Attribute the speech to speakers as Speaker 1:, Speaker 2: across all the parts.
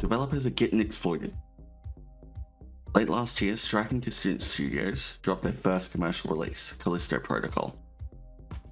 Speaker 1: Developers are getting exploited. Late last year, Striking Distance Studios dropped their first commercial release, Calista Protocol.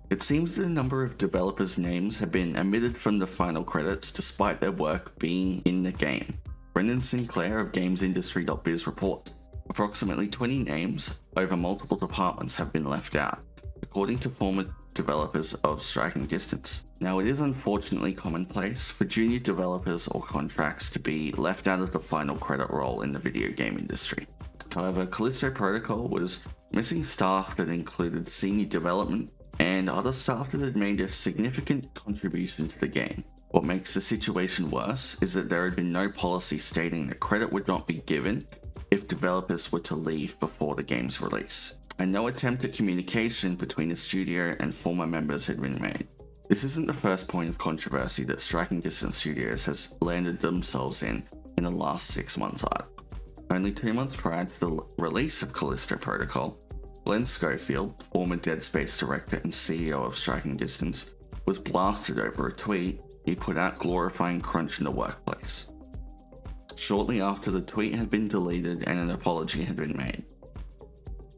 Speaker 1: It seems that a number of developers' names have been omitted from the final credits despite their work being in the game. Brendan Sinclair of GamesIndustry.biz reports approximately 20 names over multiple departments have been left out, according to former developers of Striking Distance. Now, it is unfortunately commonplace for junior developers or contracts to be left out of the final credit roll in the video game industry. However, Callisto Protocol was missing staff that included senior development and other staff that had made a significant contribution to the game. What makes the situation worse is that there had been no policy stating that credit would not be given if developers were to leave before the game's release, and no attempt at communication between the studio and former members had been made. This isn't the first point of controversy that Striking Distance Studios has landed themselves in the last 6 months either. Only 2 months prior to the release of Callisto Protocol, Glenn Schofield, former Dead Space director and CEO of Striking Distance, was blasted over a tweet he put out glorifying crunch in the workplace. Shortly after, the tweet had been deleted and an apology had been made.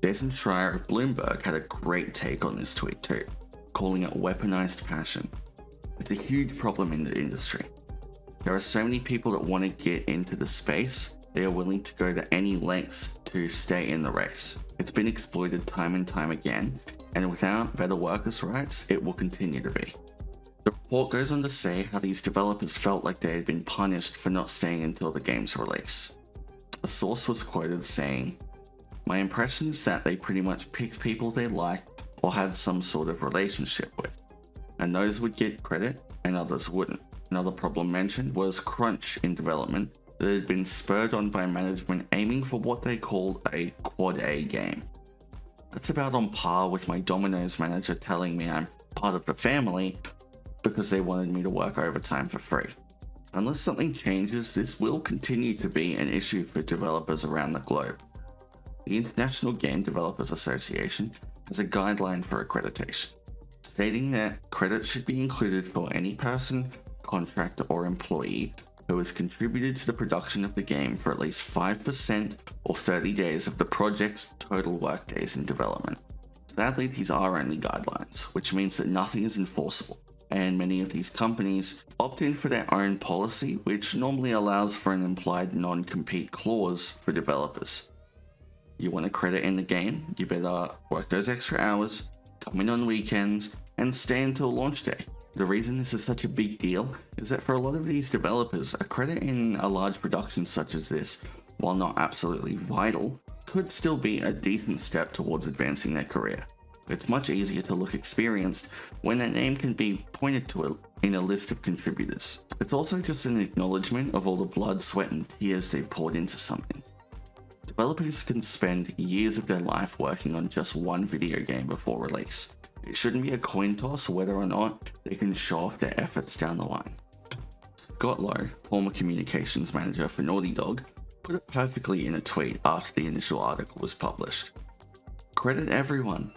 Speaker 1: Jason Schreier of Bloomberg had a great take on this tweet too, calling it weaponized passion. It's a huge problem in the industry. There are so many people that want to get into the space, they are willing to go to any lengths to stay in the race. It's been exploited time and time again, and without better workers' rights, it will continue to be. The report goes on to say how these developers felt like they had been punished for not staying until the game's release. A source was quoted saying, "My impression is that they pretty much picked people they liked or had some sort of relationship with, and those would get credit and others wouldn't." Another problem mentioned was crunch in development that had been spurred on by management aiming for what they called a Quad A game. That's about on par with my Domino's manager telling me I'm part of the family because they wanted me to work overtime for free. Unless something changes, this will continue to be an issue for developers around the globe. The International Game Developers Association has a guideline for accreditation, stating that credit should be included for any person, contractor, or employee who has contributed to the production of the game for at least 5% or 30 days of the project's total workdays in development. Sadly, these are only guidelines, which means that nothing is enforceable, and many of these companies opt in for their own policy, which normally allows for an implied non-compete clause for developers. You want a credit in the game, you better work those extra hours, come in on weekends, and stay until launch day. The reason this is such a big deal is that for a lot of these developers, a credit in a large production such as this, while not absolutely vital, could still be a decent step towards advancing their career. It's much easier to look experienced when their name can be pointed to in a list of contributors. It's also just an acknowledgement of all the blood, sweat, and tears they've poured into something. Developers can spend years of their life working on just one video game before release. It shouldn't be a coin toss whether or not they can show off their efforts down the line. Scott Lowe, former communications manager for Naughty Dog, put it perfectly in a tweet after the initial article was published. "Credit everyone.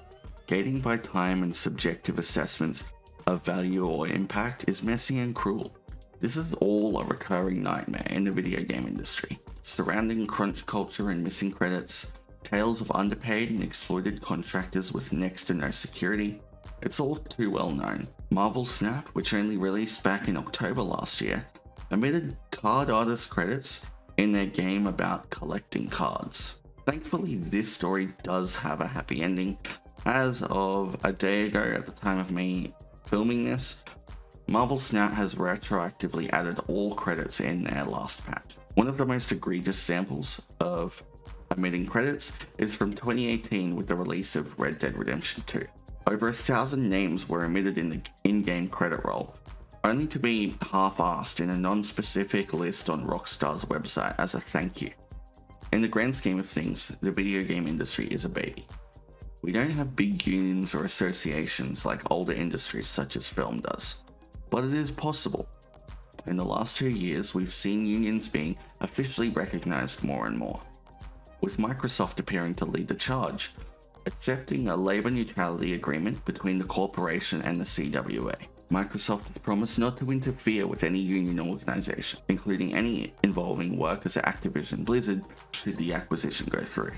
Speaker 1: Gating by time and subjective assessments of value or impact is messy and cruel. This is all a recurring nightmare in the video game industry, surrounding crunch culture and missing credits, tales of underpaid and exploited contractors with next to no security. It's all too well known." Marvel Snap, which only released back in October last year, omitted card artist credits in their game about collecting cards. Thankfully, this story does have a happy ending. As of a day ago at the time of me filming this, Marvel Snap has retroactively added all credits in their last patch. One of the most egregious samples of omitting credits is from 2018 with the release of Red Dead Redemption 2. Over 1,000 names were omitted in the in-game credit roll, only to be half-assed in a non-specific list on Rockstar's website as a thank you. In the grand scheme of things, the video game industry is a baby. We don't have big unions or associations like older industries such as film does, but it is possible. In the last 2 years, we've seen unions being officially recognized more and more, with Microsoft appearing to lead the charge, accepting a labor neutrality agreement between the corporation and the CWA. Microsoft has promised not to interfere with any union organization, including any involving workers at Activision Blizzard, should the acquisition go through.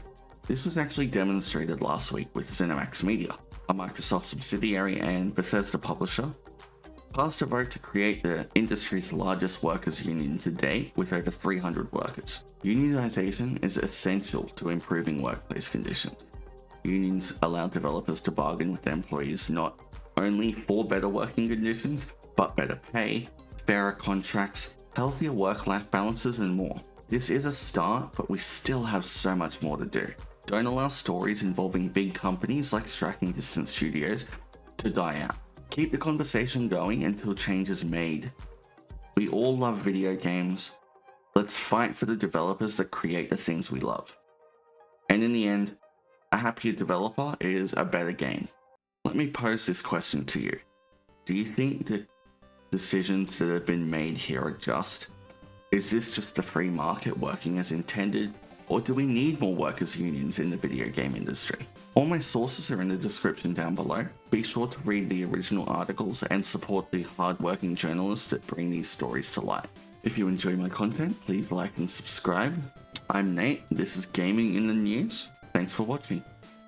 Speaker 1: This was actually demonstrated last week with ZeniMax Media, a Microsoft subsidiary and Bethesda publisher, passed a vote to create the industry's largest workers' union to date with over 300 workers. Unionization is essential to improving workplace conditions. Unions allow developers to bargain with employees not only for better working conditions, but better pay, fairer contracts, healthier work-life balances, and more. This is a start, but we still have so much more to do. Don't allow stories involving big companies like Striking Distance Studios to die out. Keep the conversation going until change is made. We all love video games. Let's fight for the developers that create the things we love. And in the end, a happier developer is a better game. Let me pose this question to you. Do you think the decisions that have been made here are just? Is this just the free market working as intended? Or do we need more workers' unions in the video game industry? All my sources are in the description down below. Be sure to read the original articles and support the hard-working journalists that bring these stories to light. If you enjoy my content, please like and subscribe. I'm Nate, this is Gaming in the News. Thanks for watching.